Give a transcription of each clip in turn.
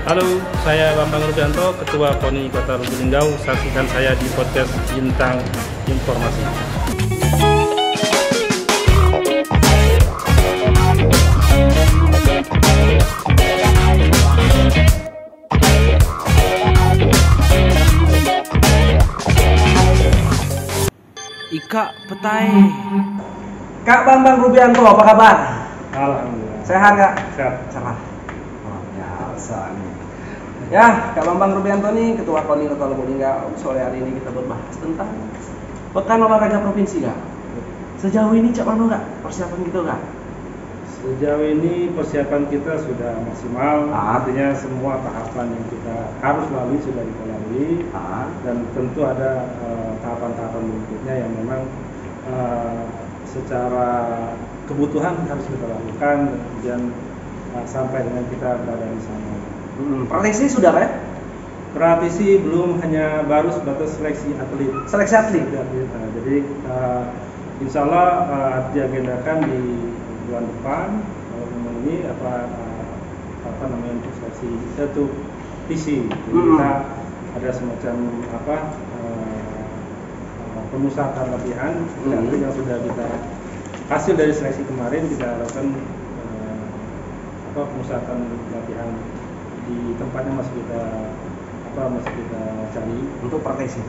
Halo, saya Bambang Rubianto, Ketua KONI Kota Lubuk Linggau. Saksikan saya di podcast Bintang Informasi. Ika Petai. Kak Bambang Rubianto, apa kabar? Alhamdulillah. Sehat nggak? Sehat. Cerah. Oh, biasa nih. Ya, Kak Bambang Rubianto nih, Ketua KONI Kota Lubuk Linggau. Sore hari ini kita berbahas tentang Pekan Olahraga Provinsi, Kak. Sejauh ini cak mana Kak? Persiapan gitu Kak? Sejauh ini persiapan kita sudah maksimal, artinya semua tahapan yang kita harus lalui sudah kita lalui, dan tentu ada tahapan-tahapan berikutnya yang memang secara kebutuhan harus kita lakukan dan kemudian sampai dengan kita berada di sana. Praktisi sudah Kak? Praktisi belum, hanya baru sebatas seleksi atlet. Seleksi atlet? Jadi insya Allah diagendakan di bulan depan kalau memang ini apa namanya untuk seleksi itu TC. Jadi kita ada semacam pemusatan latihan yang sudah kita hasil dari seleksi kemarin, kita lakukan pemusatan latihan di tempatnya masih kita cari Untuk praktisi?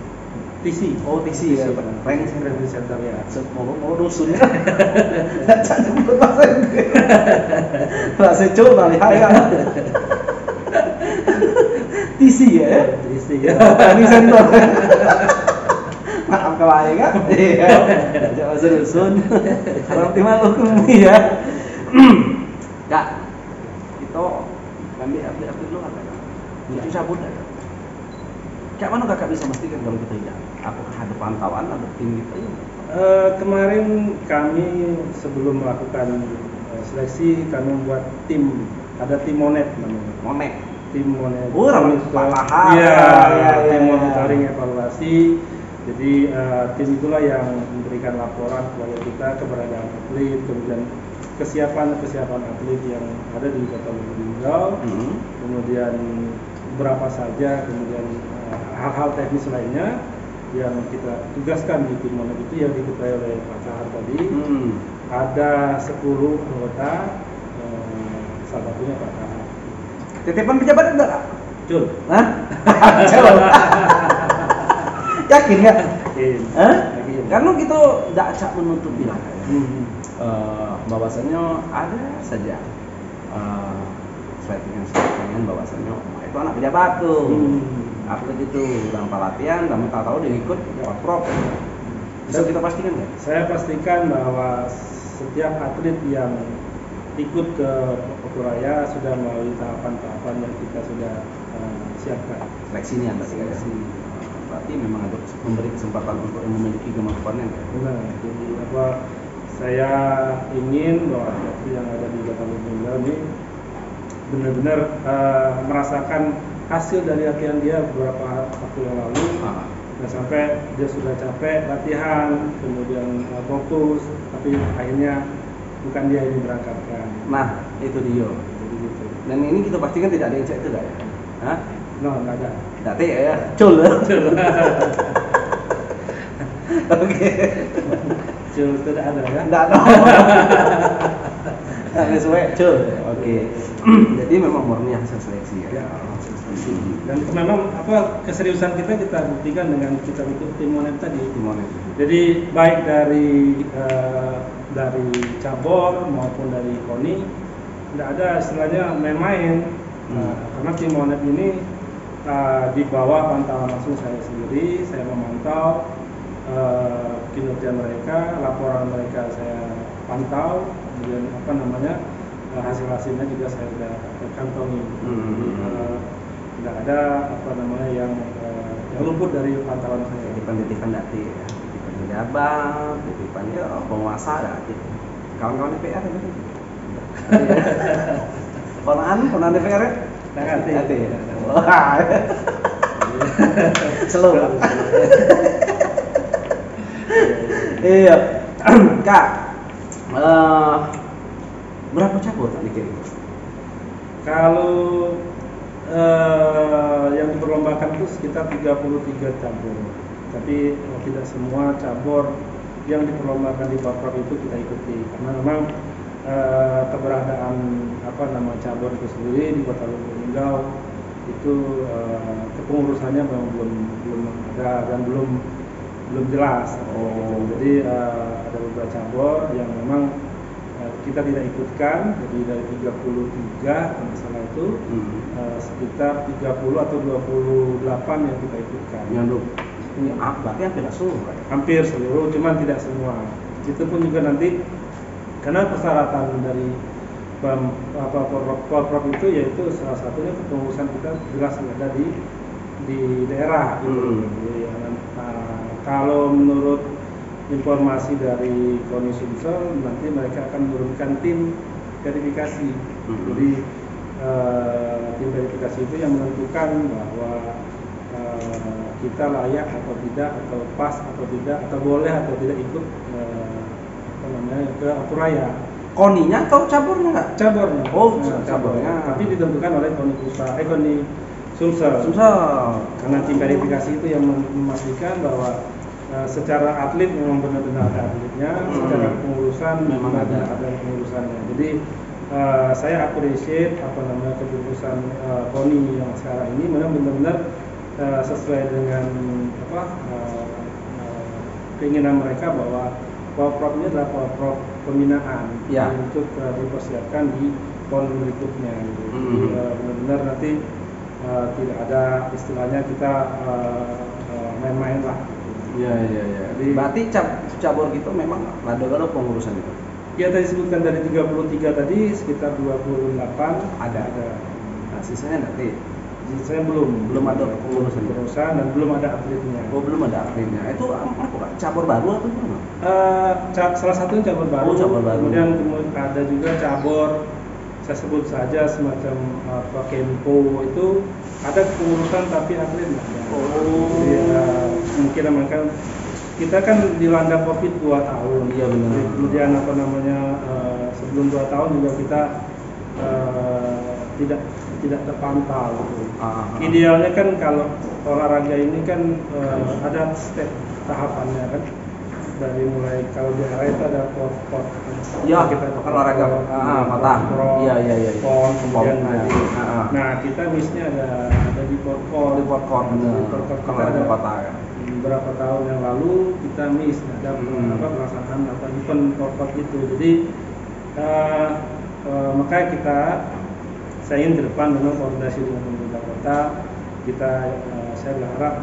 TC. Oh, TC ya, training center ya. Mau dusun ya? Cak jemput bahasa coba lihat ya. TC ya? TC ya. Training center. Maaf kalau ya Kak. Iya. Jangan bahasa dusun. Harap dimaklumi ya. Kak, itu kami update dulu apa Kak? Itu cabut ya Kak? Kayak mana Kakak bisa memastikan kalau kita tidak? Apakah ada pantauan, ada tim gitu? Kemarin kami sebelum melakukan seleksi, kami membuat tim, ada tim Monet namanya. Monet? Tim Monet. Oh, paham. Iya, tim monitoring evaluasi. Jadi tim itulah yang memberikan laporan kepada kita keberadaan atlet, kemudian kesiapan atlet yang ada di Kota Lubuk Linggau, kemudian berapa saja, kemudian hal-hal teknis lainnya yang kita tugaskan di tim Monet itu yang diketuai oleh Pak Kahar tadi. Ada 10 anggota, salah satunya Pak Kahar. Titipan pejabat enggak Kak? Cul. Hah? Cul. Yakin nggak? Yakin. Yakin. Karena gitu tidak acak menutup bilang bahwasanya ada saja settingan bahwasanya itu anak pejabat tuh. Atlet itu tanpa latihan, kamu tahu dia ikut jawab prop. Bisa kita pastikan nggak? Saya pastikan bahwa setiap atlet yang ikut ke Pekuraya sudah melalui tahapan-tahapan yang kita sudah siapkan. Seleksinya berarti ya? Berarti memang ada memberi kesempatan untuk yang memiliki kemampuannya. Benar. Jadi saya ingin bahwa atlet yang ada di Kota Lubuk Linggau ini benar-benar merasakan hasil dari latihan dia beberapa waktu yang lalu. Dan sampai dia sudah capek latihan, kemudian fokus, tapi akhirnya bukan dia yang diberangkatkan. Nah, itu dia. Jadi gitu. Dan ini kita pastikan tidak ada yang cek itu ya? Hah? No, nggak ada. Tidak ya? Cul. Oke. Cul tidak ada ya? Tidak ada. Nggak sesuai cul. Oke. Jadi memang murni hasil seleksi ya. Dan memang keseriusan kita buktikan dengan kita ikut tim Monet tadi. Monet. Jadi baik dari cabur maupun dari KONI tidak ada istilahnya main-main. Karena tim Monet ini di bawah pantauan langsung saya sendiri, saya memantau kinerja mereka, laporan mereka saya pantau, kemudian hasil-hasilnya juga saya sudah kantongi. Tidak ada yang luput dari pantauan saya. Titipan dati ya, titipan pejabat, titipan penguasa dati. Kawan-kawan DPR ya betul. Ponaan DPR ya? Dati. Wah. Selalu. Iya. Kak, berapa cabur tak dikirim? Kalau yang diperlombakan itu sekitar 33 cabur. Tapi tidak semua cabur yang diperlombakan di Porprov itu kita ikuti karena memang keberadaan cabur itu sendiri di Kota Lubuk Linggau itu kepengurusannya memang belum ada dan belum jelas. Jadi ada beberapa cabur yang memang kita tidak ikutkan, jadi dari 33 kalau salah itu sekitar 30 atau 28 yang kita ikutkan. Ini berarti hampir seluruh, kan? Hampir seluruh, cuman tidak semua. Itu pun juga nanti karena persyaratan dari Porprov itu yaitu salah satunya kepengurusan kita jelas ada di daerah gitu. Jadi, kalau menurut informasi dari KONI Sumsel nanti mereka akan menurunkan tim verifikasi. Jadi tim verifikasi itu yang menentukan bahwa kita layak atau tidak, atau pas atau tidak, atau boleh atau tidak ikut ke Aturaya. KONI-nya atau caburnya nggak? Caburnya. Caburnya. Tapi ditentukan oleh KONI Sumsel. Karena tim verifikasi itu yang memastikan bahwa secara atlet memang benar-benar ada atletnya, secara pengurusan memang ada pengurusannya. Jadi saya appreciate keputusan KONI yang sekarang ini memang benar-benar sesuai dengan keinginan mereka bahwa Porprov ini adalah Porprov pembinaan untuk dipersiapkan di PON berikutnya. Jadi benar-benar nanti tidak ada istilahnya kita main-main lah. Iya. Jadi, berarti cabur gitu memang ada pengurusan itu. Ya tadi sebutkan dari 33 tadi sekitar 28 ada. Nah, sisanya nanti. Saya belum ada pengurusan dan belum ada atletnya. Belum ada atletnya. Itu apa? Cabur baru atau gimana? Salah satunya cabur baru. Kemudian ada juga cabur saya sebut saja semacam Kempo itu ada pengurusan tapi atlet nggak ada. Jadi, mungkin mereka kita kan dilanda COVID 2 tahun. Iya benar. Kemudian sebelum 2 tahun juga kita tidak terpantau. Idealnya kan kalau olahraga ini kan ada step tahapannya kan. Dari mulai kalau di area itu ada pot. Ya, kita olahraga patah. Iya. Pon, kemudian nah kita misalnya ada di pot. Di pot Kita ada patah ya. Beberapa tahun yang lalu kita ada pelaksanaan atau event pot itu. Jadi makanya saya ingin ke depan memang koordinasi dengan pemerintah kota saya berharap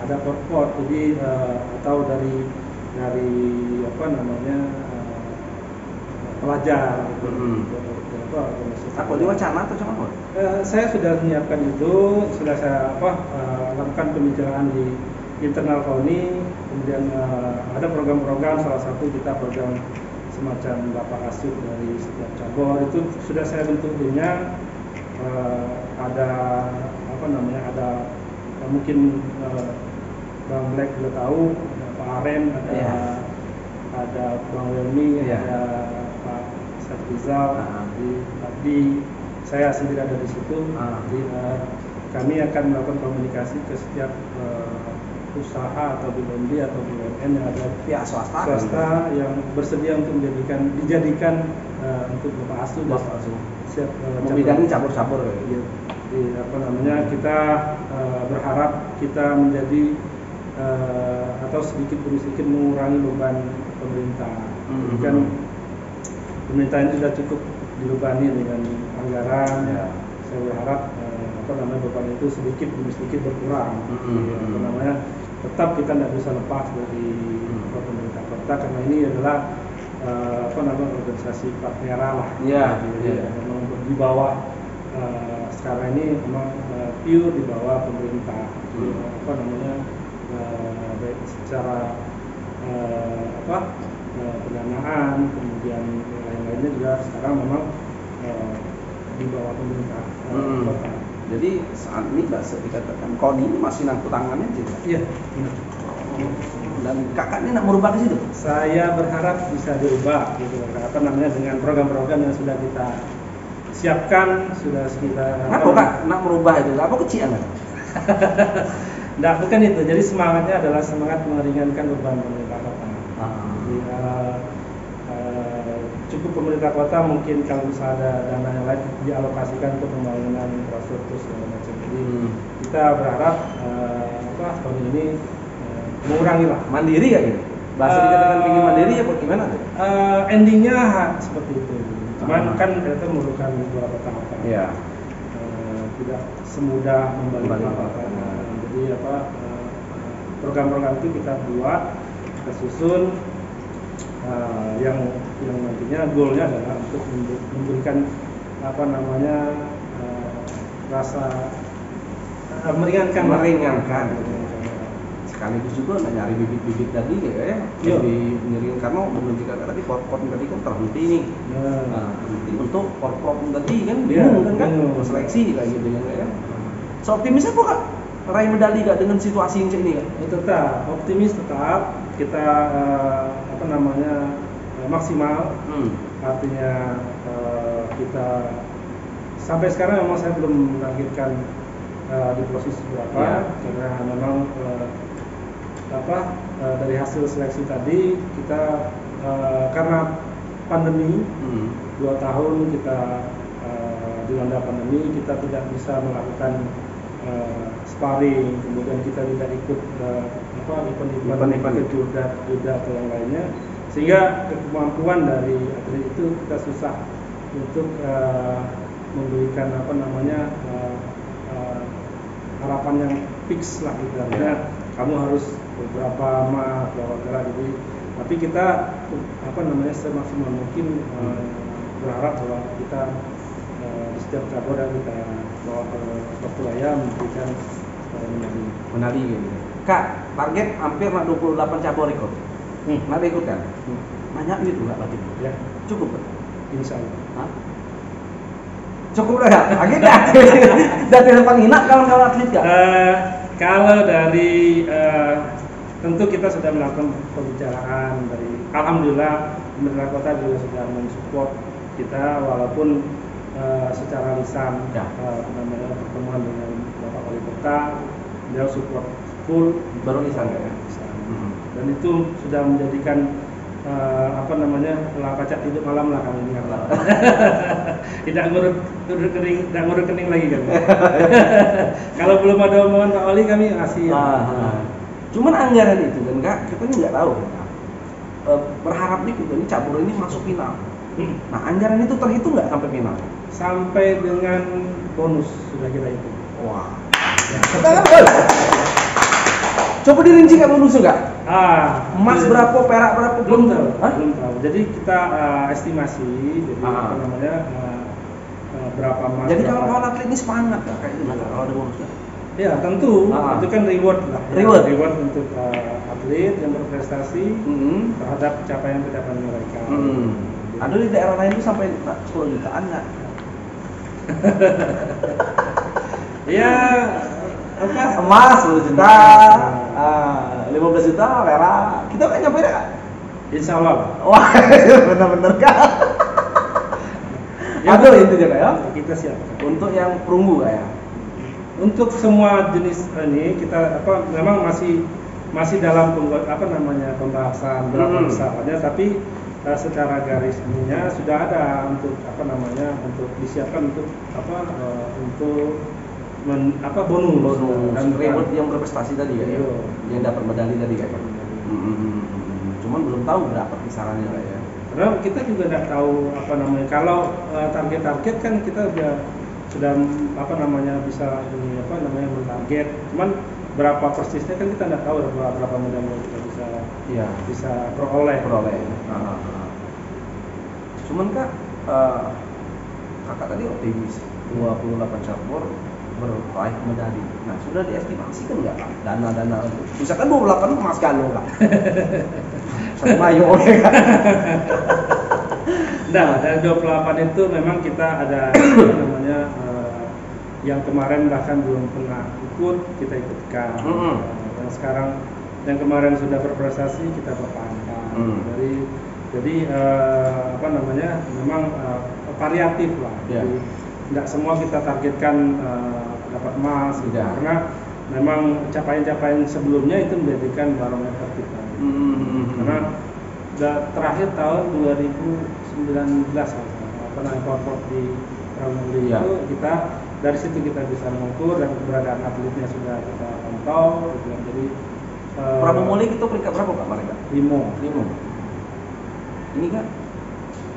ada pot. Jadi atau dari pelajar Aku di wacana atau cuma saya sudah menyiapkan itu, sudah saya lakukan pembicaraan di internal KONI, kemudian ada program-program, salah satu kita program semacam bapak asuh dari setiap cabur itu sudah saya bentuk timnya. Ada mungkin Bang Black juga tahu, ada Pak Aren, ada Bang Welmi, ada Pak Satrizal, di saya sendiri ada di situ. Jadi, kami akan melakukan komunikasi ke setiap usaha atau BUMD atau BUMN yang ada pihak swasta yang bersedia untuk dijadikan untuk bapak asuh siap membidangi cabur-cabur ya. Kita berharap kita menjadi atau sedikit demi sedikit mengurangi beban pemerintah. Kan pemerintah ini sudah cukup dibebani dengan anggaran. Saya berharap beban itu sedikit demi sedikit berkurang. Tetap kita tidak bisa lepas dari pemerintah kota karena ini adalah organisasi plat merah lah. Memang di bawah sekarang ini memang pure di bawah pemerintah. Baik secara pendanaan, kemudian lain-lainnya juga sekarang memang di bawah pemerintah kota. Jadi saat ini dikatakan KONI ini masih nangkut tangannya juga. Iya. Dan kakak ini nak merubah ke situ? Saya berharap bisa diubah gitu. Dengan program-program yang sudah kita siapkan sudah sekitar. Kenapa kak nak merubah itu? Apa kecian kan? Nggak, bukan itu. Jadi semangatnya adalah semangat meringankan beban pemerintah kota. Jadi, cukup pemerintah kota mungkin kalau misalnya ada dana yang lain dialokasikan untuk pembangunan infrastruktur segala macam. Jadi kita berharap tahun ini mengurangi lah. Mandiri ya gitu? Bahasa dikatakan ingin mandiri ya bagaimana? Endingnya seperti itu. Cuman kan itu memerlukan beberapa tahapan. Iya. Tidak semudah membalik apa-apa. Jadi program-program itu kita buat, kita susun. Yang nantinya goalnya adalah untuk memberikan rasa meringankan. Sekaligus juga nyari bibit-bibit tadi ya, jadi meringankan belum juga tadi korpor tadi kan terhenti nih. Terhenti untuk korpor tadi kan bingung kan seleksi kayak gitu ya. So optimis apa kak? Raih medali gak dengan situasi yang ini kak? Tetap optimis, tetap kita maksimal. Artinya kita sampai sekarang memang saya belum menargetkan di posisi berapa karena memang dari hasil seleksi tadi kita karena pandemi 2 tahun kita dilanda pandemi, kita tidak bisa melakukan sparring, kemudian kita tidak ikut event-event juda atau yang lainnya, sehingga kemampuan dari atlet itu kita susah untuk memberikan harapan yang fix lah gitu. Kamu harus berapa jadi tapi kita semaksimal mungkin berharap bahwa kita di setiap cabur yang kita bawa ke Surabaya memberikan medali gitu. Kak, target hampir 28 cabur ikut. Nak ikut kan? Banyak gitu nggak berarti? Ya, cukup kan? Insya Allah. Hah? Cukup dah, akhir dah. Dari depan enak kawan-kawan atlet kan? Kalau dari tentu kita sudah melakukan pembicaraan dari, alhamdulillah pemerintah kota juga sudah mensupport kita walaupun secara lisan pertemuan dengan Bapak Wali Kota beliau support full baru lisan ya. Dan itu sudah menjadikan pacak tidur malam lah kami dengar. Tidak ngurut kening lagi kan. Kalau belum ada omongan Pak Wali kami ngasih. Cuman anggaran itu kan kak, kita nggak tahu. Berharap nih kita ini cabur ini masuk final. Nah anggaran itu terhitung nggak sampai final? Sampai dengan bonus sudah kita hitung. Wah. Coba dirincikan bonus nggak? Emas berapa, perak berapa? Belum tahu. Jadi kita estimasi, jadi berapa emas. Jadi kalau atlet ini semangat ya, kayak gimana kalau ada bonusnya? Ya tentu, itu kan reward lah. Reward untuk atlet yang berprestasi terhadap capaian-capaian mereka. Ada di daerah lain itu sampai 10 jutaan nggak? Ya, emas 10 juta, 15 juta perak. Kita kan nyampe nggak? Insya Allah. Wah, benar-benar kan? Ada intinya kayak? Kita siap. Untuk yang perunggu kayak? Untuk semua jenis ini kita memang masih dalam pembahasan berapa besarnya, tapi secara garis ininya sudah ada untuk untuk disiapkan untuk bonus dan reward yang berprestasi tadi ya, yang dapat medali tadi kayak. Cuman belum tahu berapa kisarannya lah ya. Karena kita juga tidak tahu kalau target-target kan kita sudah bisa mentarget. Cuman berapa persisnya kan kita tidak tahu berapa medali yang kita bisa peroleh. Cuman kak, kakak tadi optimis 28 cabur berraih medali. Nah sudah diestimasikan nggak kak dana misalkan 28 emas galung kak? Satu mayo kan? Nah dari 28 itu memang kita ada yang kemarin bahkan belum pernah ikut kita ikutkan. Yang sekarang yang kemarin sudah berprestasi kita pertahankan. Jadi memang variatif lah. Ya. Jadi tidak semua kita targetkan dapat emas gitu. Ya. Karena memang capaian-capaian sebelumnya itu menjadikan barometer kita. Karena terakhir tahun 2019 pernah import di Pramuli Ya. itu kita dari situ kita bisa mengukur dan keberadaan atletnya sudah kita pantau gitu. Jadi Pramuli itu peringkat berapa Pak mereka? 5. Ini kan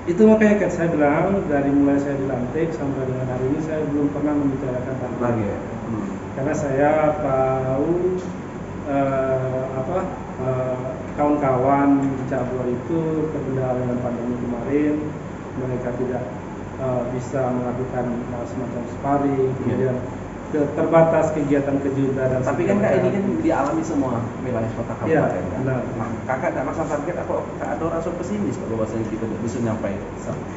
Itu makanya kan saya bilang dari mulai saya dilantik sampai dengan hari ini saya belum pernah membicarakan target. lagi ya. Karena saya tahu kawan-kawan di cabur itu terkendala dengan pandemi kemarin, mereka tidak bisa melakukan semacam sparring, kemudian terbatas kegiatan kejutan dan Tapi kan Kak ini kan dialami semua wilayah kota Iya, kabupaten kan. benar. Nah, Kakak tidak masa target apa Kak ada rasa pesimis Pak bahwasanya kita tidak bisa nyampai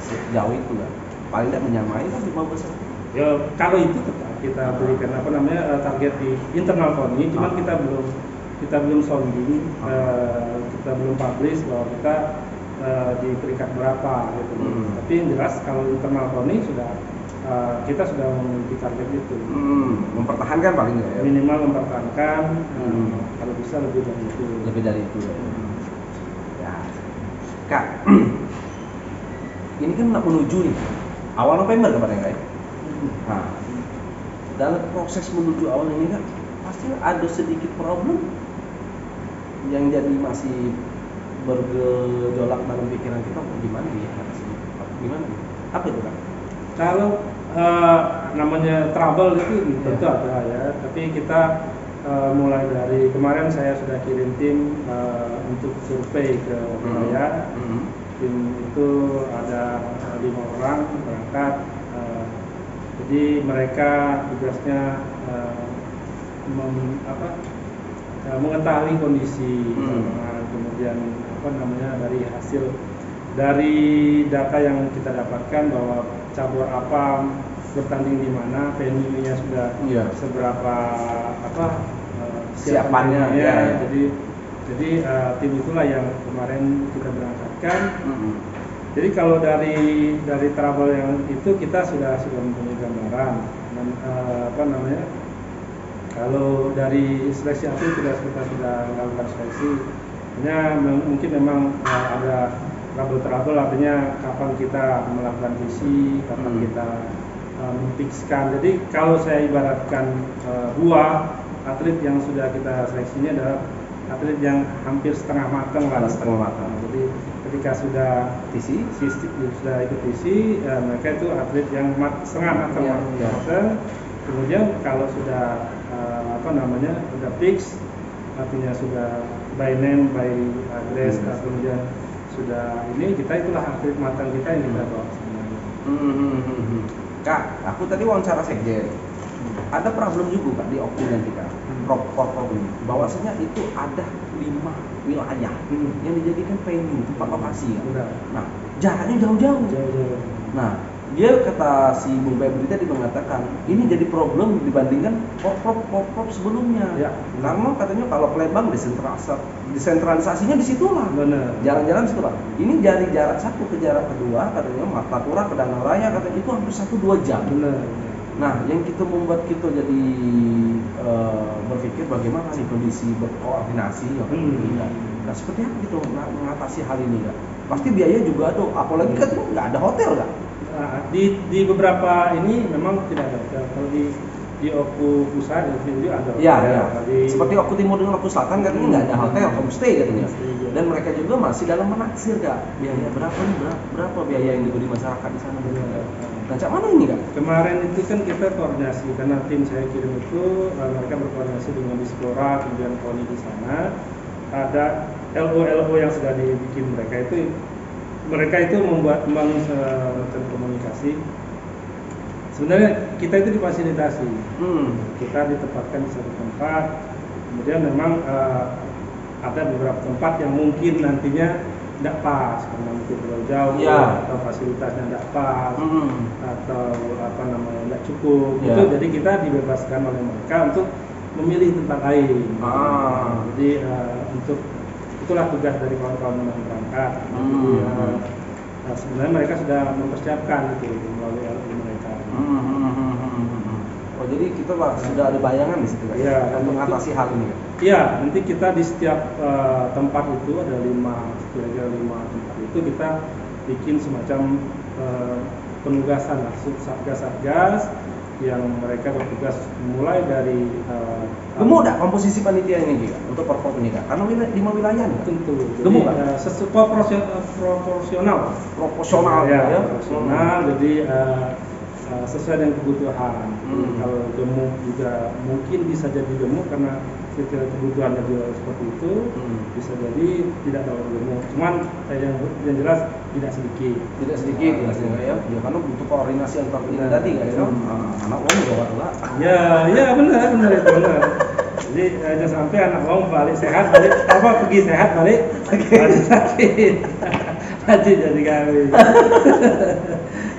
sejauh itu kan. Paling tidak menyamai kan 5 besar. Ya, kalau itu tetap kita berikan target di internal KONI, cuman kita belum sounding, kita belum publish bahwa kita di peringkat berapa gitu. Tapi yang jelas kalau internal KONI kita sudah memiliki target itu. Mempertahankan paling nggak ya? Minimal mempertahankan, kalau bisa lebih dari itu. Lebih dari itu ya. Ya. Kak, ini kan menuju nih awal November kemarin Kak ya? Nah, dalam proses menuju awal ini kan pasti ada sedikit problem yang jadi masih bergejolak dalam pikiran kita gimana ya gimana apa itu Kak? Kalau namanya trouble itu tentu ada ya, tapi kita mulai dari kemarin saya sudah kirim tim untuk survei ke wilayah. Tim itu ada 5 orang berangkat. Jadi mereka tugasnya mengetahui kondisi kemudian dari hasil dari data yang kita dapatkan bahwa cabur apa bertanding di mana, venue-nya sudah seberapa siapannya ya. Jadi tim itulah yang kemarin kita berangkatkan. Jadi kalau dari trouble yang itu kita sudah mempunyai gambaran. Dan, kalau dari seleksi atlet kita sudah melakukan seleksi, hanya mungkin memang ada trouble artinya kapan kita melakukan visi, kapan kita memfixkan. Jadi kalau saya ibaratkan buah atlet yang sudah kita seleksi ini adalah atlet yang hampir setengah matang lah. Jadi ketika sudah sudah ikut visi, mereka itu atlet yang setengah matang. Kemudian kalau sudah sudah fix, artinya sudah by name, by address, kemudian sudah ini itulah atlet matang kita yang kita bawa sebenarnya. Kak, aku tadi wawancara sekjen. Ada problem juga Kak di Okti nanti Kak. Problem. Bahwasanya itu ada 5 wilayah yang dijadikan venue tempat lokasi ya. Nah, jaraknya jauh-jauh. Nah, dia kata si Bung Febri tadi mengatakan ini jadi problem dibandingkan pop sebelumnya. Ya. Karena katanya kalau Palembang desentralisasinya di situlah. Jalan-jalan situ lah. Ini dari jarak satu ke jarak kedua katanya Martapura ke Danau Raya katanya itu hampir 1-2 jam. Nah, yang kita membuat kita jadi berpikir bagaimana sih kondisi berkoordinasi Nah, seperti apa gitu mengatasi hal ini Kak? Pasti biaya juga ada, apalagi kan nggak ada hotel Kak? Nah, di beberapa ini memang tidak ada hotel. Kalau di Oku Pusat itu ada hotel. Iya. Seperti Oku Timur dengan Oku Selatan katanya nggak ada hotel, homestay katanya. Dan mereka juga masih dalam menaksir Kak. Biaya berapa biaya yang diberi masyarakat di sana? Nah, cak mana ini Kak? Kemarin itu kan kita koordinasi karena tim saya kirim itu mereka berkoordinasi dengan Dispora, kemudian KONI di sana. Ada LO yang sudah dibikin mereka itu membuat semacam komunikasi. Sebenarnya kita itu difasilitasi. Kita ditempatkan di satu tempat. Kemudian memang ada beberapa tempat yang mungkin nantinya tidak pas karena mungkin terlalu jauh atau fasilitasnya tidak pas atau tidak cukup. Itu jadi kita dibebaskan oleh mereka untuk memilih tempat lain. Jadi itulah tugas dari kawan-kawan yang berangkat. sebenarnya mereka sudah mempersiapkan itu melalui LP mereka. Oh jadi kita sudah ada bayangan di situ kan? Iya, untuk mengatasi hal ini kan? Iya, nanti kita di setiap tempat itu ada kira-kira 5 tempat itu kita bikin semacam penugasan lah, satgas yang mereka bertugas mulai dari gemuk dah komposisi panitia ini juga untuk perform ini kan? Karena 5 wilayah nih kan? tentu. Gemuk kan? Proporsional ya? Proporsional, jadi sesuai dengan kebutuhan. Kalau gemuk juga mungkin bisa jadi gemuk karena kebutuhannya juga seperti itu, bisa jadi tidak terlalu gemuk. Cuman yang jelas tidak sedikit. Tidak sedikit ya, karena butuh koordinasi antar pendidikan tadi kan ya. Anak uang juga lah. Ya benar itu benar. Jadi jangan sampai anak uang balik sehat, pergi sehat balik sakit. Nanti jadi kawin.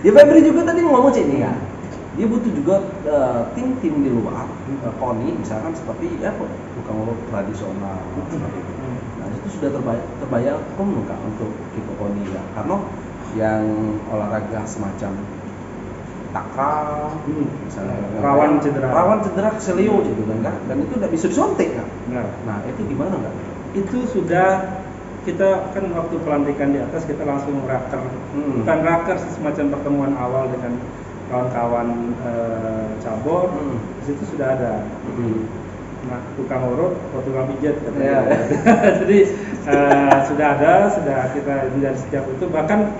Ya Febri juga tadi ngomong cik nih kan, dia butuh juga tim-tim di luar, KONI misalkan seperti ya tukang urut tradisional. Nah itu sudah terbayar kan untuk kita KONI ya, karena yang olahraga semacam takraw, misalnya rawan cedera keselio gitu kan, dan itu tidak bisa disontek kan. Nah itu gimana kan? Itu sudah kita kan waktu pelantikan di atas kita langsung raker, bukan raker semacam pertemuan awal dengan kawan-kawan cabur, di situ sudah ada. Nah tukang urut, tukang pijat katanya. Jadi sudah kita menjadi setiap itu, bahkan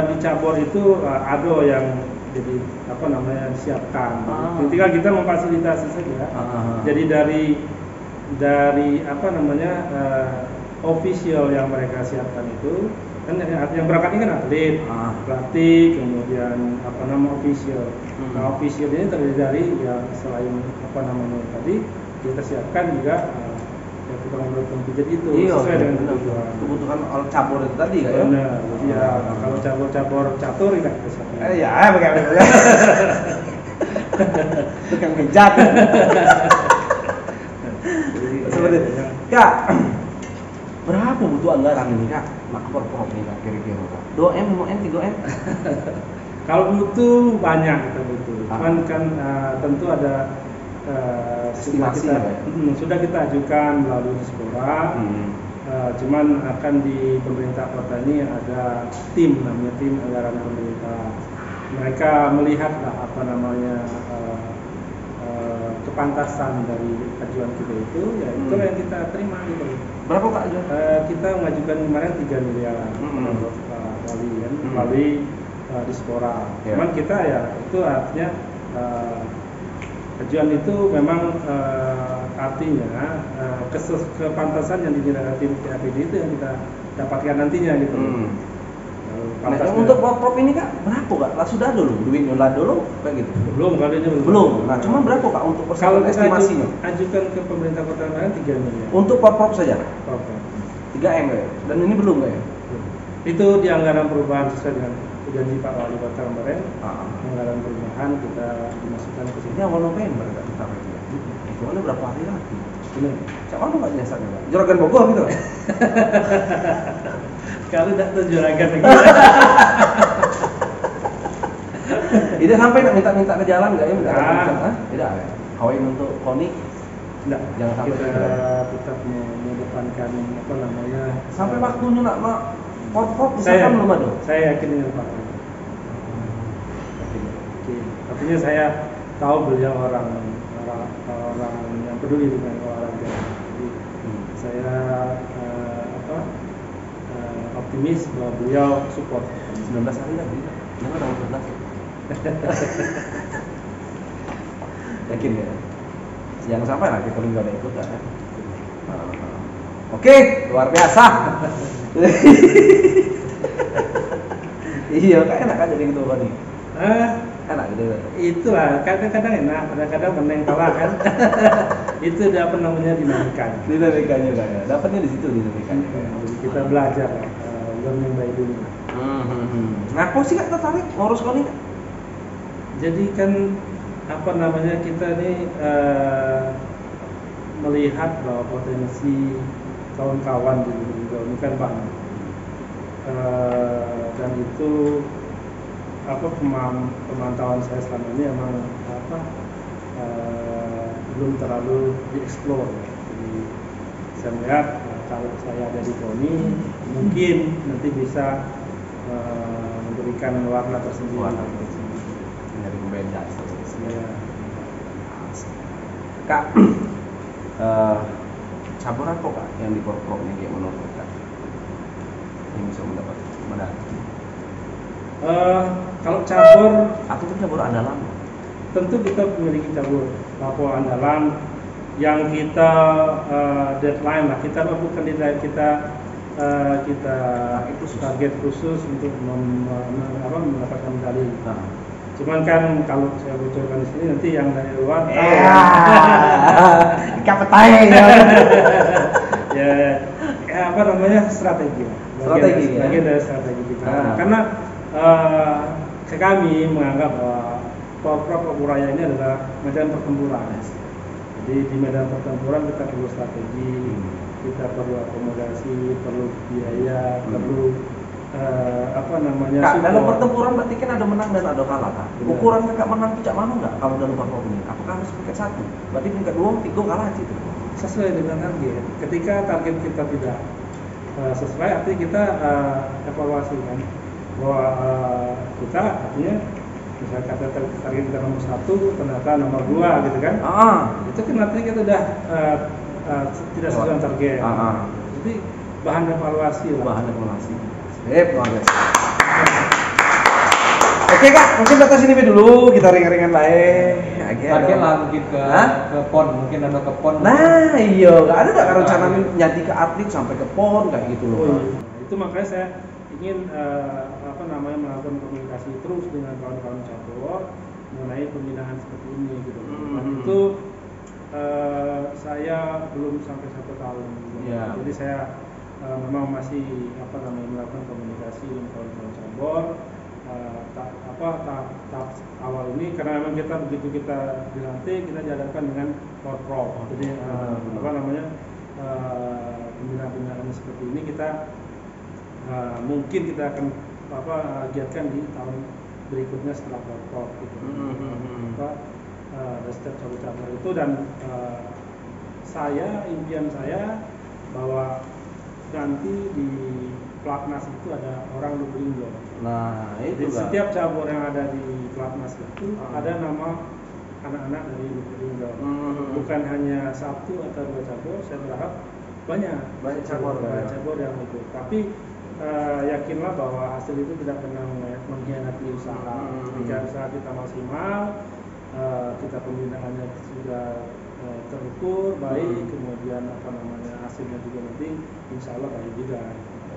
di cabur itu ado yang jadi disiapkan. Tinggal kita memfasilitasi saja. Jadi dari official yang mereka siapkan itu kan yang berangkat ini kan atlet, pelatih, kemudian official. Nah official ini terdiri dari ya selain tadi kita siapkan juga tukang urut pijat itu sesuai dengan kebutuhan cabur itu tadi kan ya. Benar. Jadi kalau cabur catur tidak kita siapkan. Ya bagaimana? Tukang pijat. Seperti itu. Kak, berapa butuh anggaran ini kak? Nak perform ini kak kira-kira kak? 2M, 5M, 3M? Kalau butuh banyak kita butuh. Cuman kan tentu ada estimasi sudah kita ajukan melalui Dispora. Cuman akan di pemerintah kota ini ada tim anggaran pemerintah. Mereka melihat kepantasan dari ajuan kita itu, ya itu yang kita terima gitu. Berapa kak ajuan? Kita mengajukan kemarin 3 miliar menurut Pak Wali kan, melalui Dispora. Cuman kita ya itu artinya ajuan itu memang artinya kepantasan yang dinilai tim PAPD itu yang kita dapatkan nantinya gitu. Nah, untuk prop ini kak berapa kak? Lah sudah dulu duit nyola dulu kayak gitu. Belum. Nah cuma berapa kak untuk kalau kita estimasinya? Ajukan ke pemerintah kota Tangerang 3 miliar. Untuk prop saja? Prop. 3M ya? Dan ini belum ya? Itu di anggaran perubahan sesuai dengan janji Pak Wali Kota kemarin. Anggaran perubahan kita dimasukkan ke sini. Ini awal November kak kita itu. Itu ada berapa hari lagi? Ini. Siapa lu nggak nyasarnya kak? Juragan Bogor gitu. Kalau tidak tuh juragan lagi. Tidak sampai minta ke jalan nggak ya? Tidak ya? Kawin untuk KONI? Tidak. Jangan sampai kita tetap mengedepankan sampai waktunya nak prop misalkan belum ada. Saya yakin dengan Pak. Artinya saya tahu beliau orang yang peduli dengan olahraga. Jadi saya optimis bahwa beliau support. 19 hari lagi, jangan tanggal 11. Yakin ya? Jangan sampai lah kita nggak ada ikut ya. Oke, luar biasa. Iya, kan enak kan jadi gitu kan nih. Enak gitu. Itulah kadang-kadang enak, kadang-kadang menang kalah kan. Itu namanya dinamika. Dinamikanya kan ya. Dapatnya di situ dinamikanya. Jadi kita belajar learning by doing. Nah, kok sih kak tertarik ngurus KONI? Jadi kan kita ini melihat bahwa potensi kawan-kawan di Lubuk Linggau ini kan banyak. dan itu pemantauan saya selama ini emang belum terlalu dieksplor. Jadi saya melihat kalau saya ada di KONI mungkin nanti bisa memberikan warna tersendiri. Menjadi pembeda. Ya. Kak, cabur apa Kak yang di Porprov ini kayak menurut Kak yang bisa mendapat medali? Kalau cabur, Aku tuh cabur andalan. tentu kita memiliki cabur lapo andalan yang kita deadline lah. Kita bukan deadline, kita target khusus untuk mendapatkan medali. Cuman kan kalau saya bocorkan di sini nanti yang dari luar Ikan petai ya apa namanya strategi bagian dari strategi kita. Karena kami menganggap bahwa Porprov Papuraya ini adalah medan pertempuran. Jadi di medan pertempuran kita perlu strategi, kita perlu akomodasi, perlu biaya, perlu Kak, dalam pertempuran berarti kan ada menang dan ada kalah Kak. Ukuran Kakak menang itu cak mana nggak kalau dalam Porprov ini? Apakah harus peringkat 1? Berarti peringkat 2, 3 kalah itu. Sesuai dengan target. Ketika target kita tidak sesuai, artinya kita evaluasi kan bahwa kita artinya misalnya kata target kita nomor 1 ternyata nomor 2 gitu kan. Itu kan artinya kita udah tidak sesuai dengan target. Jadi bahan evaluasi lah. Bahan evaluasi. Luar biasa. Oke Kak, mungkin batas ini dulu, kita ringan-ringan baik. Target lah mungkin ke PON, mungkin ada ke PON. Nah iya, nggak ada nggak rencana nyati ke atlet sampai ke PON kayak gitu loh. Itu makanya saya ingin melakukan komunikasi terus dengan kawan-kawan cabur mengenai pembinaan seperti ini gitu. Dan itu saya belum sampai 1 tahun. Jadi saya memang masih melakukan komunikasi dengan kawan-kawan cabur. Tahap awal ini karena memang kita begitu kita dilantik kita dihadapkan dengan Porprov. Jadi pembinaan seperti ini kita mungkin kita akan giatkan di tahun berikutnya setelah Porprov gitu. Ada setiap cabur itu dan impian saya bahwa nanti di Platnas itu ada orang Lubulinggo. Nah, itu di setiap cabur yang ada di Platnas itu ada nama anak-anak dari Lubulinggo. Bukan hanya 1 atau 2 cabur, saya berharap banyak cabur yang ikut. Tapi yakinlah bahwa hasil itu tidak pernah mengkhianati usaha. Jika usaha kita maksimal, kita pembinaannya sudah terukur baik, kemudian hasilnya juga nanti insya Allah baik juga.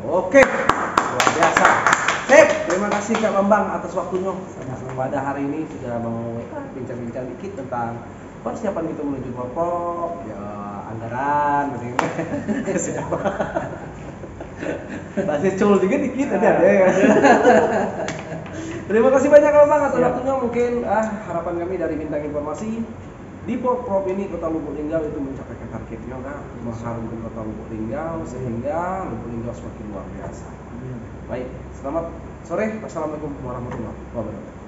Oke, luar biasa. Sip, terima kasih Kak Bambang atas waktunya. Pada hari ini sudah mau bincang-bincang dikit tentang persiapan kita menuju Porprov, ya anggaran, gitu. Bahasa cul juga dikit ada ya. Terima kasih banyak Kak Bambang atas waktunya. Mungkin harapan kami dari Bintang Informasi di Porprov ini Kota Lubuk Linggau itu mencapai targetnya Kak, mengharumkan Kota Lubuk Linggau sehingga Lubuk Linggau semakin luar biasa. Baik, selamat sore. Wassalamualaikum warahmatullahi wabarakatuh.